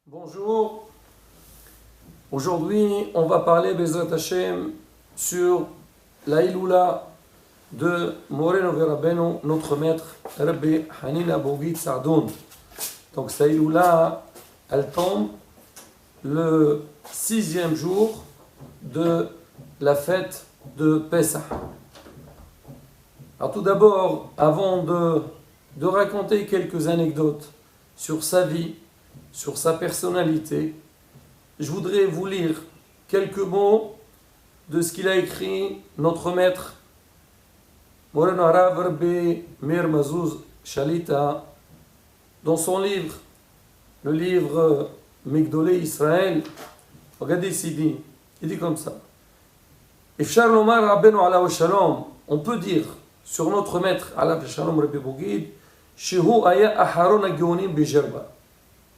Bonjour, aujourd'hui on va parler Bezrat Hashem sur la Iloula de Moreno Verabeno, notre maître Rabbi Hanina Bougit Sa'doun. Donc sa Iloula, elle tombe le 6e jour de la fête de Pessah. Alors tout d'abord, avant de raconter quelques anecdotes sur sa vie, sur sa personnalité, je voudrais vous lire quelques mots de ce qu'il a écrit notre maître Moreno Harav Rabbi Meir Mazouz Shalita dans son livre, le livre Migdolei Israël. Regardez ici, il dit comme ça: Ifshar lomar Rabbeinu alav shalom, on peut dire sur notre maître alav shalom Rabbi Bougid, shehu aya aharon hageunim bejerba.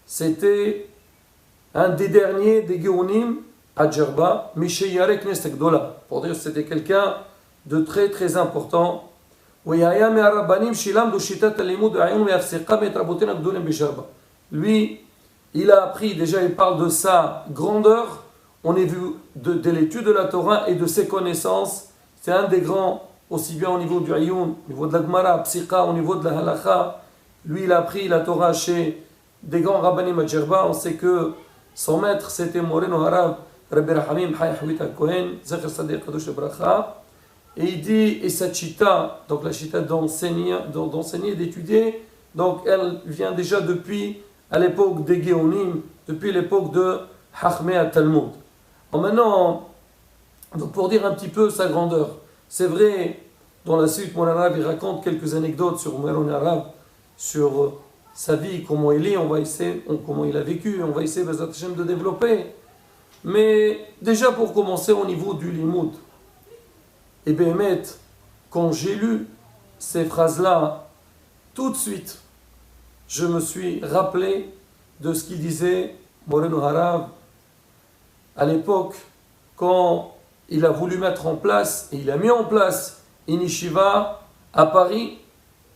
C'était un des derniers des Géonim à Djerba, Misheyare Knesset Gdola. Pour dire que c'était quelqu'un de très très important. Lui, il a appris, déjà il parle de sa grandeur, on est vu de l'étude de la Torah et de ses connaissances. C'est un des grands, aussi bien au niveau du Ayoun, au niveau de la Gemara, Psika, au niveau de la Halakha. Lui, il a appris la Torah chez des grands rabbanim à Djerba. On sait que son maître c'était Moreno Harav Rabbi Rahamim Chai Hawit HaKohen Zecher Sadeh Kadosh Bracha. Et il dit, et cette chita, donc la chita d'enseigner et d'étudier, donc elle vient déjà depuis à l'époque des Géonim, depuis l'époque de Hachmei HaTalmud. Maintenant, donc pour dire un petit peu sa grandeur, c'est vrai, dans la suite, Moreno Harav il raconte quelques anecdotes sur Moreno Harav, sur sa vie, comment il est, on va essayer, comment il a vécu, on va essayer de développer. Mais déjà pour commencer au niveau du limoud, et bien quand j'ai lu ces phrases-là, tout de suite, je me suis rappelé de ce qu'il disait Moreno Harav à l'époque, quand il a voulu mettre en place, et il a mis en place une yeshiva à Paris.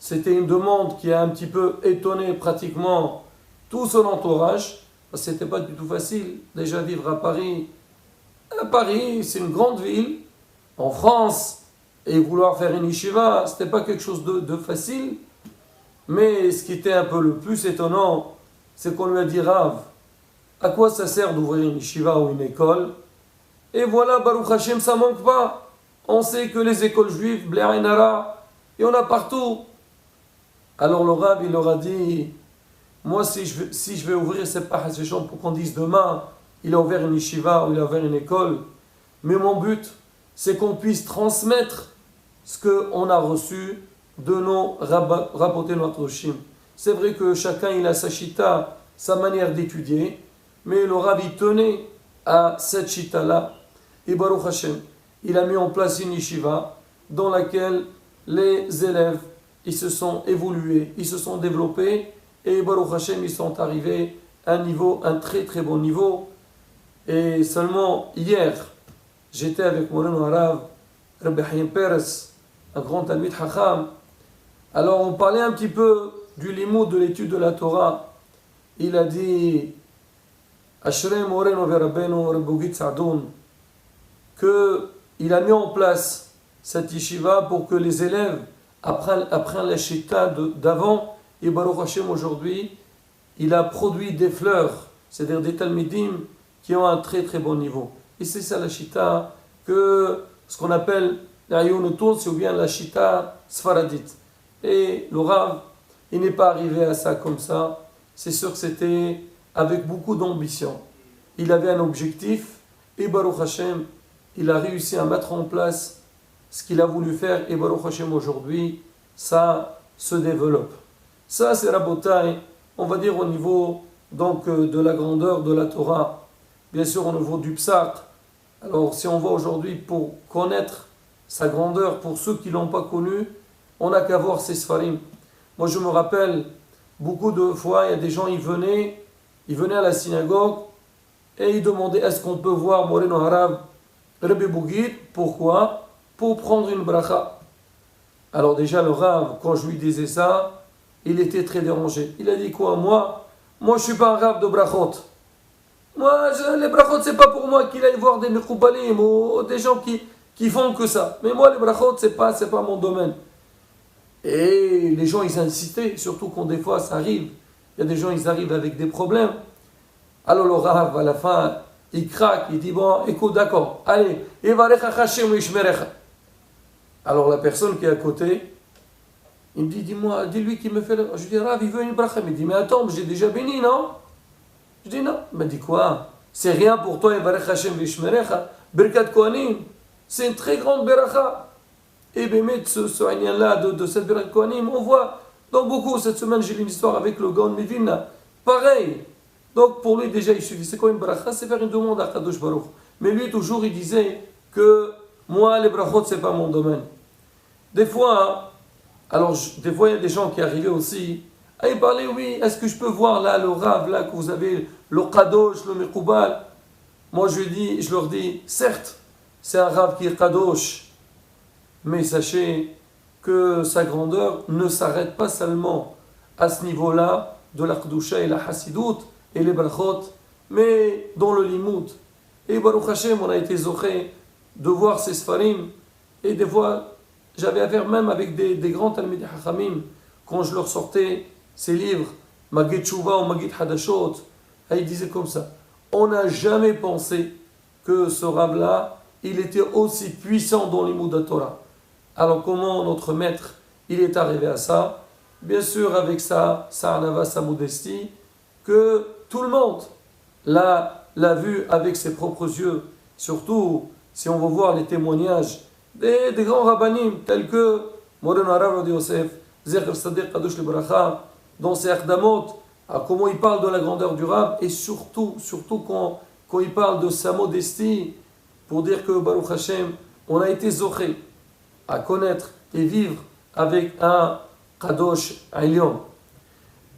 C'était une demande qui a un petit peu étonné pratiquement tout son entourage. C'était pas du tout facile, déjà vivre à Paris. Paris, c'est une grande ville, en France, et vouloir faire une yeshiva, c'était pas quelque chose de facile. Mais ce qui était un peu le plus étonnant, c'est qu'on lui a dit: Rav, à quoi ça sert d'ouvrir une yeshiva ou une école? Et voilà, Baruch Hashem, ça manque pas. On sait que les écoles juives, Bnei Ainara, il y en a partout. Alors le Rav, il leur a dit: moi, si je vais ouvrir, c'est pas assez champs pour qu'on dise demain, il a ouvert une yeshiva ou il a ouvert une école. Mais mon but, c'est qu'on puisse transmettre ce qu'on a reçu de nos rabbotés Noatroshim. C'est vrai que chacun, il a sa chita, sa manière d'étudier, mais le Rav, il tenait à cette chita-là. Et Baruch Hashem, il a mis en place une yeshiva dans laquelle les élèves ils se sont évolués, ils se sont développés, et Baruch Hashem, ils sont arrivés à un très très bon niveau. Et seulement hier, j'étais avec Moreno Harav, Rabbi Haim Peres, un grand Talmid Chacham. Alors on parlait un petit peu du limoud, de l'étude de la Torah. Il a dit: Ashrei Moreno Verabeno Rabbi Bougit Sa'doun, qu'il a mis en place cette yeshiva pour que les élèves après la chita d'avant, et Baruch Hashem aujourd'hui, il a produit des fleurs, c'est-à-dire des talmidim qui ont un très très bon niveau. Et c'est ça la chita, ce qu'on appelle la Yonutul, c'est ou bien la chita sfaradite. Et le Rav, il n'est pas arrivé à ça comme ça, c'est sûr que c'était avec beaucoup d'ambition. Il avait un objectif, et Baruch Hashem, il a réussi à mettre en place ce qu'il a voulu faire, et Baruch Hashem aujourd'hui, ça se développe. Ça c'est Rabotai, on va dire au niveau donc de la grandeur de la Torah, bien sûr au niveau du Psach. Alors si on va aujourd'hui pour connaître sa grandeur, pour ceux qui ne l'ont pas connu, on n'a qu'à voir ses Sfarim. Moi je me rappelle, beaucoup de fois, il y a des gens, ils venaient à la synagogue, et ils demandaient: est-ce qu'on peut voir Moreno Harav Rabbi Bougid? Pourquoi? Pour prendre une bracha. Alors déjà le Rav, quand je lui disais ça, il était très dérangé. Il a dit: quoi, moi je suis pas un Rav de brachot. Moi, les brachot, c'est pas pour moi qu'il aille voir des mekoubalim ou des gens qui font que ça. Mais moi, les brachot, c'est pas mon domaine. Et les gens, ils incitaient, surtout quand des fois ça arrive. Il y a des gens, ils arrivent avec des problèmes. Alors le Rav, à la fin, il craque, il dit, bon, écoute, d'accord, allez, alors la personne qui est à côté, il me dit, dis-moi, dis-lui qu'il me fait le... Je dis, Rav, il veut une bracha. Il me dit, mais attends, j'ai déjà béni, non? Je dis, non. Il me dit, quoi? C'est rien pour toi, Birkat Kohanim. C'est une très grande beracha. Et bien, ce là de cette Birkat Kohanim, on voit dans beaucoup, cette semaine, j'ai lu une histoire avec le Gaon Mivina. Pareil. Donc, pour lui, déjà, il suffit. C'est quoi une bracha? C'est faire une demande à Kadosh Baruch. Mais lui, toujours, il disait que moi, les brachot, c'est pas mon domaine. Des fois, des fois, il y a des gens qui arrivaient aussi. Ah, ils parlaient, oui, est-ce que je peux voir là, le Rav, là, que vous avez, le Kadosh, le Mekoubal? Moi, je leur dis, certes, c'est un Rav qui est Kadosh, mais sachez que sa grandeur ne s'arrête pas seulement à ce niveau-là de la Kedusha et la Hassidout et les Brachot, mais dans le Limoud. Et Baruch Hashem, on a été zoché de voir ces Sfarim, et des fois, j'avais affaire même avec des grands Talmidei Chachamim, quand je leur sortais ces livres, Magid Tshuva ou Magid Hadashot, et ils disaient comme ça, on n'a jamais pensé que ce Rav-là, il était aussi puissant dans l'Imoud Torah. Alors comment notre maître, il est arrivé à ça? Bien sûr avec sa anava, sa modestie, que tout le monde l'a vu avec ses propres yeux. Surtout si on veut voir les témoignages des grands rabbanim tels que Moreno Harav Rav Yosef, Zecher Sadiq Kadosh Libracha, dans ses Akhdamot, à comment il parle de la grandeur du Rav, et surtout quand il parle de sa modestie, pour dire que Baruch Hashem, on a été zoché à connaître et vivre avec un Kadosh Elyon.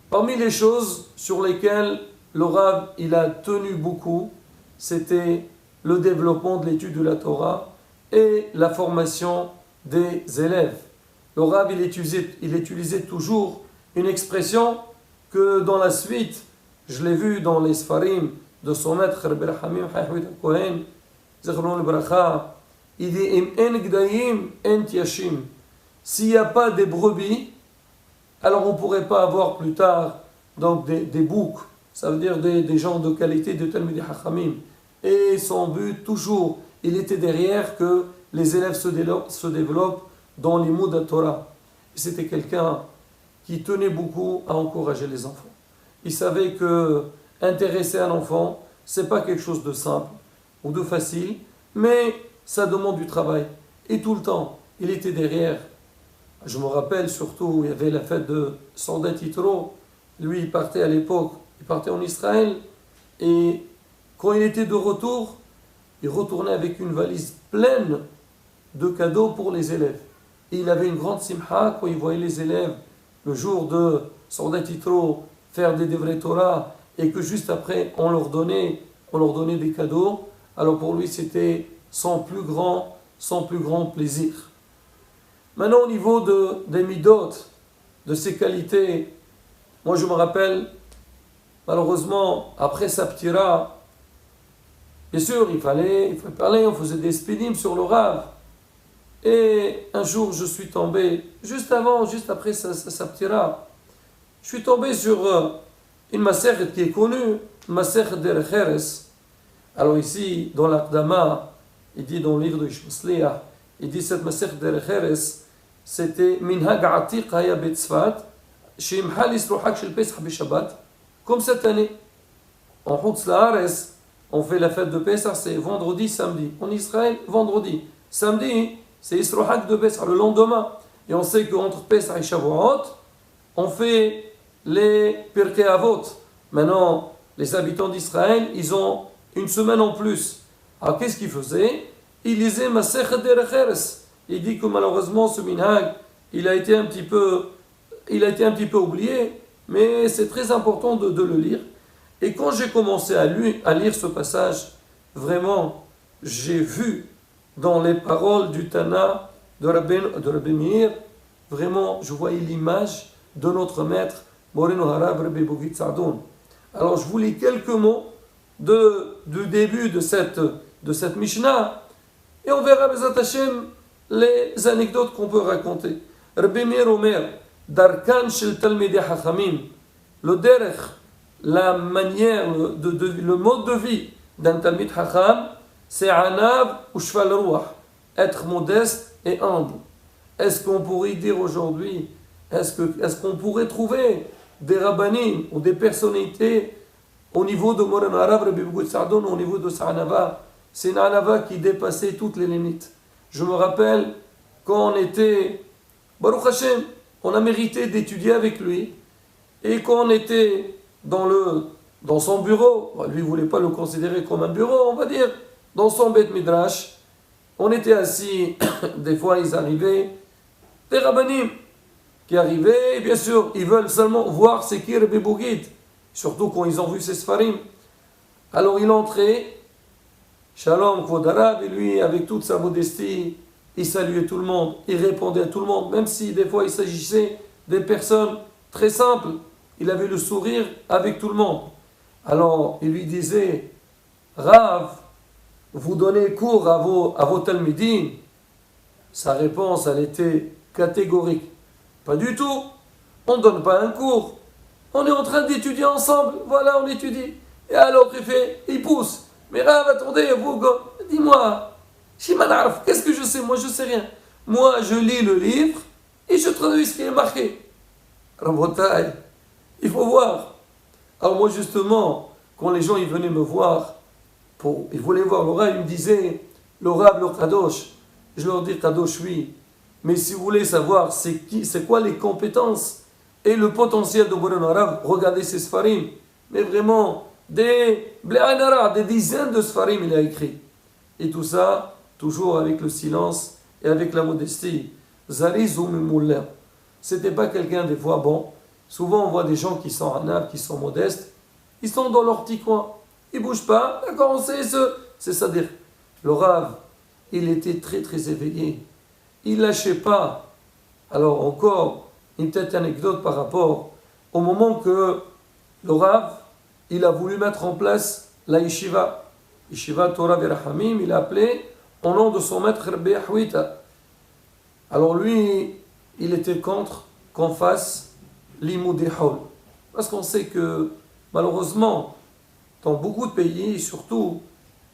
Parmi les choses sur lesquelles le Rav il a tenu beaucoup, c'était le développement de l'étude de la Torah et la formation des élèves. Le Rav il utilisait toujours une expression que dans la suite, je l'ai vu dans les Sfarim de son maître Rabbi Rachamim Chayhuit Kohen, Zechron le-Bracha, il dit Im en gdayim en tiashim. S'il n'y a pas des brebis, alors on ne pourrait pas avoir plus tard donc des boucs, ça veut dire des gens de qualité de Talmidei Chachamim. Et son but, toujours, il était derrière que les élèves se développent dans l'Imoud Torah. C'était quelqu'un qui tenait beaucoup à encourager les enfants. Il savait que intéresser un enfant, ce n'est pas quelque chose de simple ou de facile, mais ça demande du travail. Et tout le temps, il était derrière. Je me rappelle surtout, il y avait la fête de Soldat Yitro. Lui, il partait à l'époque, il partait en Israël. Et quand il était de retour, il retournait avec une valise pleine de cadeaux pour les élèves. Et il avait une grande simha quand il voyait les élèves, le jour de Soldat Yitro, faire des Devrei Torah, et que juste après, on leur donnait des cadeaux. Alors pour lui, c'était son plus grand plaisir. Maintenant, au niveau des midot, de ses qualités, moi je me rappelle, malheureusement, après sa ptira, bien sûr, il fallait parler, on faisait des spidim sur le Rav. Et un jour, je suis tombé, juste après sa ptira, je suis tombé sur une masechet qui est connue, masechet derech Eretz. Alors ici, dans l'Aqdama, il dit dans le livre de Ishmasliach, il dit cette masechet derech Eretz, c'était Minhag Atiq Haya Betzfat, Shimhal Isrohak Shel Pesach Bishabbat, comme cette année. En Chutz Laaretz, on fait la fête de Pesach, c'est vendredi, samedi. En Israël, vendredi. Samedi, c'est Isrohak de Pesach, le lendemain. Et on sait qu'entre Pesach et Shavuot, on fait les Pirkei Avot. Maintenant, les habitants d'Israël, ils ont une semaine en plus. Alors qu'est-ce qu'ils faisaient? Ils lisaient Masechet derech Eretz. Il dit que malheureusement ce minhag, il a été un petit peu oublié, mais c'est très important de le lire. Et quand j'ai commencé à lire ce passage, vraiment, j'ai vu dans les paroles du Tana de Rabbi Meir, vraiment, je voyais l'image de notre maître, Moreno Harav Rabbi Bogit Sardoun. Alors je vous lis quelques mots du début de cette Mishnah. Et on verra, Bezat Hashem, les anecdotes qu'on peut raconter. Rabbi Meir Omer, Darkan shel Talmidei Chachamim, le derech, la manière, le mode de vie d'un Talmid Chacham, c'est Anav ou Shval Ruach, être modeste et humble. Est-ce qu'on pourrait dire aujourd'hui, est-ce qu'on pourrait trouver des rabbanim ou des personnalités au niveau de Moren Arav, Rabbi Bougou Sardon, au niveau de sa Anava? C'est une Anava qui dépassait toutes les limites. Je me rappelle quand on était, Baruch Hashem, on a mérité d'étudier avec lui. Et quand on était dans son bureau, lui ne voulait pas le considérer comme un bureau, on va dire, dans son Beth Midrash, on était assis, des fois ils arrivaient, des rabbanim qui arrivaient, et bien sûr, ils veulent seulement voir c'est qui Rabbi Bougid, surtout quand ils ont vu ses Sfarim. Alors il entrait, Shalom, Kvod Arav, et lui, avec toute sa modestie, il saluait tout le monde, il répondait à tout le monde, même si des fois il s'agissait des personnes très simples, il avait le sourire avec tout le monde. Alors il lui disait, Rav, vous donnez cours à vos talmidim? Sa réponse, elle était catégorique. Pas du tout, on ne donne pas un cours, on est en train d'étudier ensemble, voilà, on étudie. Et alors il pousse. Mais Rav, attendez, vous, dis-moi, Shimanarf, qu'est-ce que je sais? Moi, je sais rien. Moi, je lis le livre et je traduis ce qui est marqué. Rabotai, il faut voir. Alors moi, justement, quand les gens ils venaient me voir, ils voulaient voir le Rav, ils me disaient, le Rav, le Kadosh. Je leur dis, Kadosh, oui. Mais si vous voulez savoir c'est quoi les compétences et le potentiel de Moren Arav, regardez ces Sfarim. Mais vraiment, des dizaines de Sfarim il a écrit. Et tout ça, toujours avec le silence et avec la modestie. Zariz ou Mimoulin. C'était pas quelqu'un des fois bon. Souvent on voit des gens qui sont anables, qui sont modestes. Ils sont dans leur petit coin. Ils bougent pas. D'accord, on sait c'est ça dire. Le Rav, il était très très éveillé. Il lâchait pas. Alors encore, une petite anecdote par rapport au moment que le Rav, il a voulu mettre en place la yeshiva. Yeshiva Torah Verahamim, il a appelé au nom de son maître Rabbi Ahwita. Alors lui, il était contre qu'on fasse l'imoudé hol. Parce qu'on sait que malheureusement, dans beaucoup de pays, surtout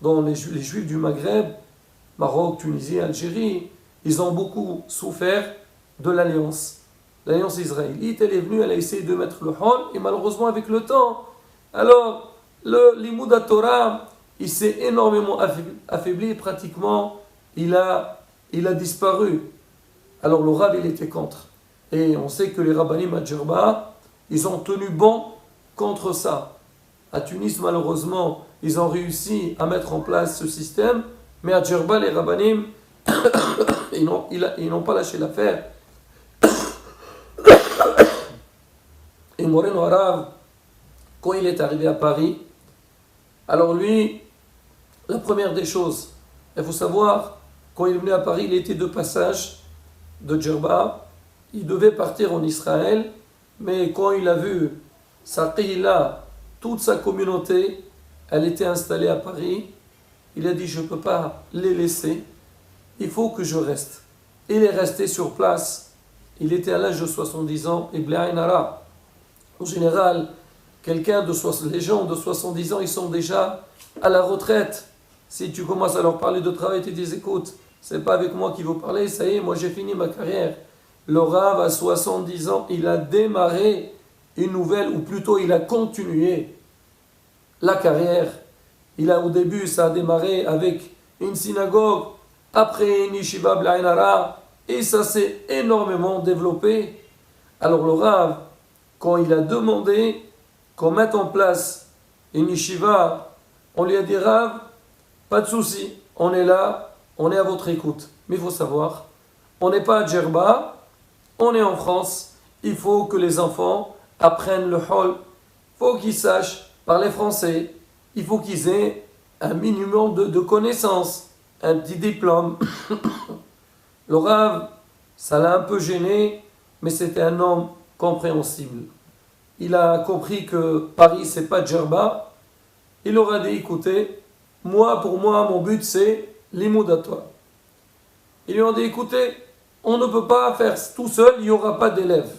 dans les Juifs du Maghreb, Maroc, Tunisie, Algérie, ils ont beaucoup souffert de l'alliance israélite. Elle est venue, elle a essayé de mettre le hol, et malheureusement avec le temps, alors l'imoud Torah, il s'est énormément affaibli, pratiquement, il a disparu. Alors le Rav, il était contre. Et on sait que les rabbanim à Djerba, ils ont tenu bon contre ça. À Tunis, malheureusement, ils ont réussi à mettre en place ce système, mais à Djerba, les rabbanim, ils n'ont pas lâché l'affaire. Et Moren Arav, quand il est arrivé à Paris, alors lui, la première des choses, il faut savoir, quand il est venu à Paris, il était de passage de Djerba, il devait partir en Israël, mais quand il a vu sa qiyla, toute sa communauté, elle était installée à Paris, il a dit, je ne peux pas les laisser, il faut que je reste. Il est resté sur place, il était à l'âge de 70 ans, et Blainara. En général, les gens de 70 ans, ils sont déjà à la retraite. Si tu commences à leur parler de travail, tu dis, écoute, c'est pas avec moi qu'il faut parler, ça y est, moi j'ai fini ma carrière. Le Rav, à 70 ans, il a démarré une nouvelle, ou plutôt il a continué la carrière. Au début, ça a démarré avec une synagogue, après une yeshiva Blainara, et ça s'est énormément développé. Alors le Rav, quand il a demandé qu'on mette en place une yeshiva, on lui a dit, Rav, pas de souci, on est là, on est à votre écoute. Mais il faut savoir, on n'est pas à Djerba, on est en France, il faut que les enfants apprennent le hol, il faut qu'ils sachent parler français, il faut qu'ils aient un minimum de connaissances, un petit diplôme. Le Rav, ça l'a un peu gêné, mais c'était un homme compréhensible. Il a compris que Paris, c'est pas Djerba, il leur a dit, écoutez, pour moi, mon but c'est l'imoudatoire. Ils lui ont dit, écoutez, on ne peut pas faire tout seul, il n'y aura pas d'élèves.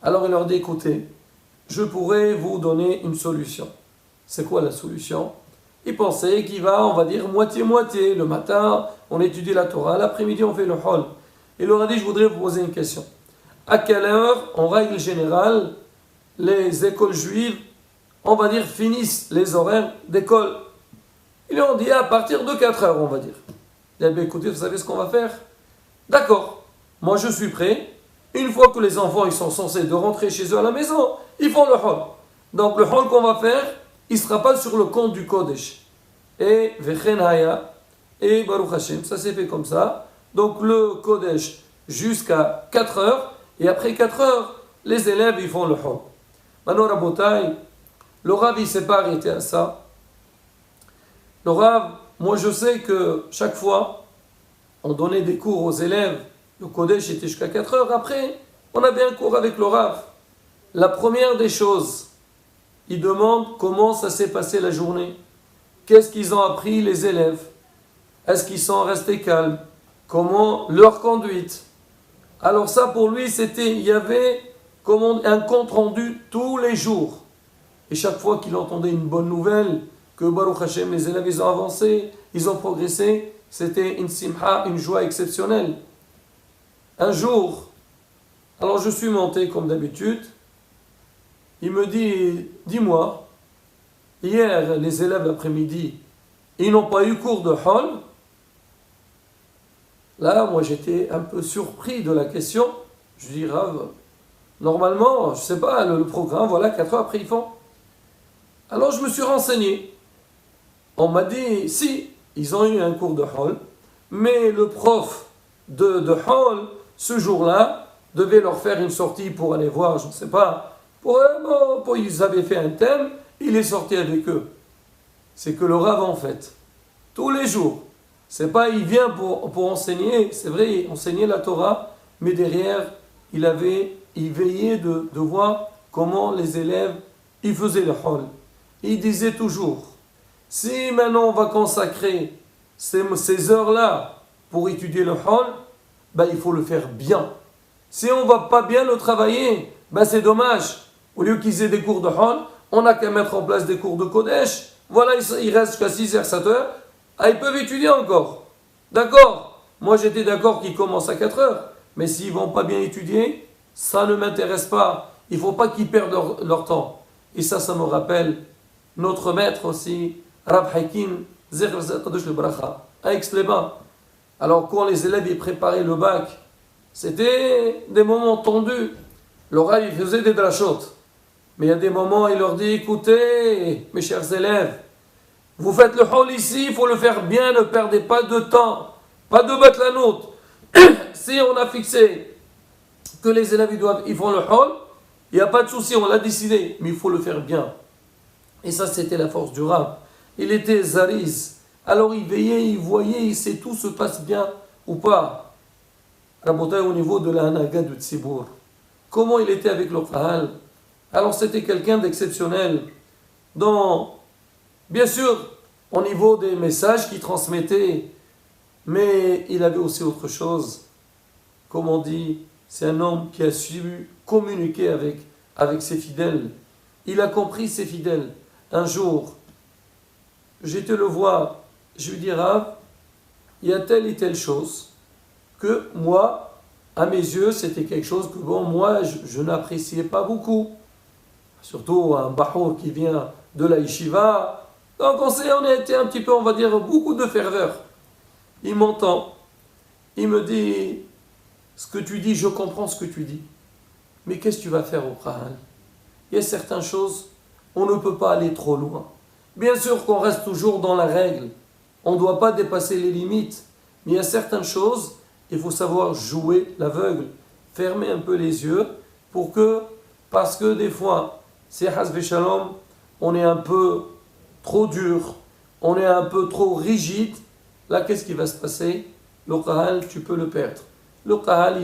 Alors il leur dit, écoutez, je pourrais vous donner une solution. C'est quoi la solution? Il pensait qu'il va, on va dire, moitié-moitié. Le matin, on étudie la Torah, l'après-midi, on fait le hol. Il leur a dit, je voudrais vous poser une question. À quelle heure, en règle générale, les écoles juives, on va dire, finissent les horaires d'école? Ils lui ont dit, à partir de 4 heures, on va dire. Il a dit, écoutez, vous savez ce qu'on va faire? D'accord, moi je suis prêt. Une fois que les enfants ils sont censés de rentrer chez eux à la maison, ils font le hol. Donc le hol qu'on va faire, il ne sera pas sur le compte du Kodesh. Et Vechen Haya, et Baruch Hashem, ça s'est fait comme ça. Donc le Kodesh jusqu'à 4 heures, et après 4 heures, les élèves ils font le hol. Maintenant, Rabotai, le Rav il ne s'est pas arrêté à ça. Le Rav, moi je sais que chaque fois, on donnait des cours aux élèves, le Kodesh était jusqu'à 4 heures, après, on avait un cours avec le Rav. La première des choses, il demande comment ça s'est passé la journée. Qu'est-ce qu'ils ont appris les élèves? Est-ce qu'ils sont restés calmes? Comment leur conduite? Alors ça pour lui, il y avait un compte rendu tous les jours. Et chaque fois qu'il entendait une bonne nouvelle, que Baruch Hashem, les élèves ils ont avancé, ils ont progressé, c'était une simha, une joie exceptionnelle. Un jour, alors je suis monté comme d'habitude, il me dit, dis-moi, hier les élèves l'après-midi, ils n'ont pas eu cours de hol. Là, moi j'étais un peu surpris de la question. Je dis, Rav, normalement, je ne sais pas, le programme, voilà, 4 heures après ils font. Alors je me suis renseigné. On m'a dit, si, ils ont eu un cours de hol, mais le prof de hol, ce jour-là, devait leur faire une sortie pour aller voir, je ne sais pas, ils avaient fait un thème, il est sorti avec eux. C'est que le Rav, en fait, tous les jours, c'est pas il vient pour enseigner, c'est vrai, il enseignait la Torah, mais derrière, il veillait de voir comment les élèves, ils faisaient le hol. Il disait toujours, si maintenant on va consacrer ces heures-là pour étudier le hol, il faut le faire bien. Si on ne va pas bien le travailler, c'est dommage. Au lieu qu'ils aient des cours de hol, on n'a qu'à mettre en place des cours de Kodesh. Voilà, il reste jusqu'à 6h, 7h. Ils peuvent étudier encore. D'accord. Moi, j'étais d'accord qu'ils commencent à 4h. Mais s'ils ne vont pas bien étudier, ça ne m'intéresse pas. Il ne faut pas qu'ils perdent leur temps. Et ça me rappelle notre maître aussi, Rab Hakim, Zecher Kadosh le Bracha, à Aix-les-Bains. Alors, quand les élèves y préparaient le bac, c'était des moments tendus. Le Rav, il faisait des drachot. Mais il y a des moments, il leur dit, écoutez, mes chers élèves, vous faites le hol ici, il faut le faire bien, ne perdez pas de temps, pas de batlanout. Si on a fixé que les élèves ils font le hol, il n'y a pas de souci, on l'a décidé, mais il faut le faire bien. Et ça, c'était la force du Rav. Il était zariz. Alors il veillait, il voyait, il sait tout se passe bien ou pas. Rabotai, au niveau de la hanaga du Tzibour, comment il était avec le Qahal? Alors c'était quelqu'un d'exceptionnel. Bien sûr, au niveau des messages qu'il transmettait, mais il avait aussi autre chose. Comme on dit, c'est un homme qui a su communiquer avec ses fidèles. Il a compris ses fidèles. Un jour, j'étais le voir, je lui dis, Rav, il y a telle et telle chose que moi, à mes yeux, c'était quelque chose que moi, je n'appréciais pas beaucoup. Surtout un bahour qui vient de la yeshiva. Donc on a été un petit peu, on va dire, beaucoup de ferveur. Il m'entend. Il me dit, ce que tu dis, je comprends ce que tu dis. Mais qu'est-ce que tu vas faire au Qahal? Il y a certaines choses, on ne peut pas aller trop loin. Bien sûr qu'on reste toujours dans la règle. On ne doit pas dépasser les limites. Mais il y a certaines choses, il faut savoir jouer l'aveugle. Fermer un peu les yeux parce que des fois, c'est hasbe shalom, on est un peu trop dur, on est un peu trop rigide. Là, qu'est-ce qui va se passer? Le Qahal, tu peux le perdre. Le Qahal,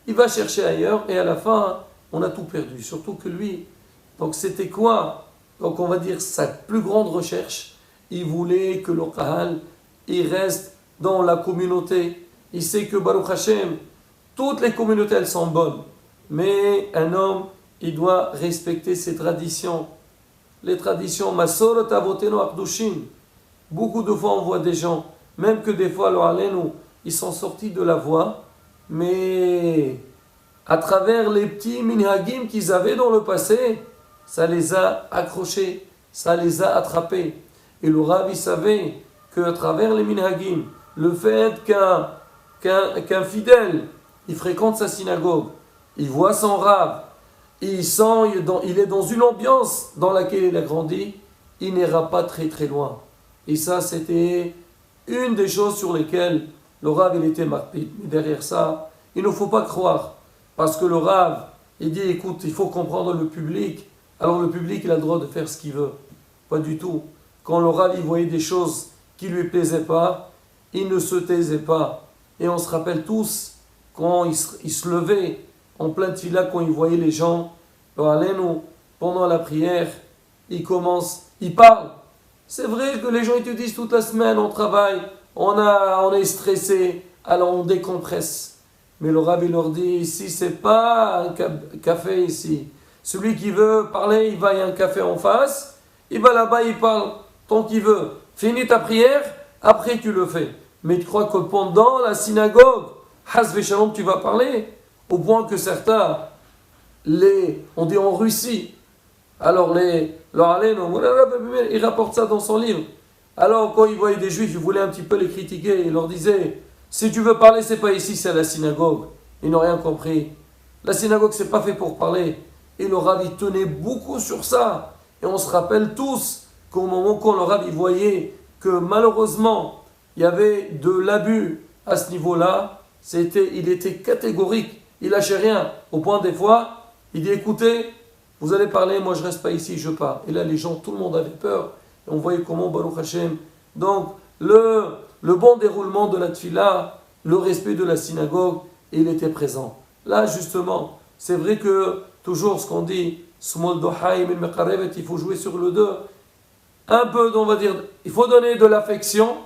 il va chercher ailleurs et à la fin, on a tout perdu. Surtout que lui, donc c'était quoi? Donc on va dire sa plus grande recherche, il voulait que le Kahal, il reste dans la communauté. Il sait que Baruch Hashem, toutes les communautés elles sont bonnes. Mais un homme, il doit respecter ses traditions. Les traditions, Masorot Avotenu Akdushin. Beaucoup de fois on voit des gens, même que des fois, ils sont sortis de la voie, mais à travers les petits minhagim qu'ils avaient dans le passé, ça les a accrochés, ça les a attrapés. Et le Rav, il savait qu'à travers les minhagim, le fait qu'un fidèle, il fréquente sa synagogue, il voit son Rav, il est dans une ambiance dans laquelle il a grandi, il n'ira pas très très loin. Et ça, c'était une des choses sur lesquelles le Rav, il était marqué. Mais derrière ça, il ne faut pas croire. Parce que le Rav, il dit, écoute, il faut comprendre le public. Alors le public, il a le droit de faire ce qu'il veut. Pas du tout. Quand le Rav, il voyait des choses qui ne lui plaisaient pas, il ne se taisait pas. Et on se rappelle tous, quand il se levait en plein tefila, quand il voyait les gens, pendant la prière, il parle. C'est vrai que les gens ils te disent toute la semaine, on travaille, on est stressé, alors on décompresse. Mais le Rav, il leur dit, ici, c'est pas un café ici. Celui qui veut parler, il va, il y a un café en face, il va là-bas, il parle tant qu'il veut. Finis ta prière, après tu le fais. Mais tu crois que pendant la synagogue, Hasve Shalom, tu vas parler, au point que certains, on dit en Russie, alors il rapporte ça dans son livre. Alors quand il voyait des juifs, il voulait un petit peu les critiquer, il leur disait, si tu veux parler, c'est pas ici, c'est à la synagogue. Ils n'ont rien compris. La synagogue, c'est pas fait pour parler. Et le Rav, il tenait beaucoup sur ça. Et on se rappelle tous qu'au moment où le Rav, il voyait que malheureusement, il y avait de l'abus à ce niveau-là, il était catégorique, il lâchait rien. Au point des fois, il dit, écoutez, vous allez parler, moi je reste pas ici, je pars. Et là, les gens, tout le monde avait peur. Et on voyait comment, Baruch Hashem. Donc, le bon déroulement de la tfila, le respect de la synagogue, il était présent. Là, justement, c'est vrai que toujours ce qu'on dit, il faut jouer sur le 2. Un peu, on va dire, il faut donner de l'affection,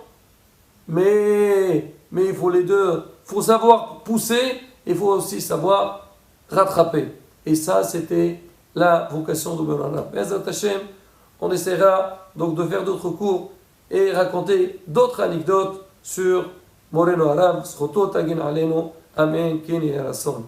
mais il faut les deux. Il faut savoir pousser, il faut aussi savoir rattraper. Et ça, c'était la vocation de Mevlana. Bezat Hashem, on essaiera donc de faire d'autres cours et raconter d'autres anecdotes sur Moreno Arav, Srotot Agin Aleno, Amen, Keni Erason.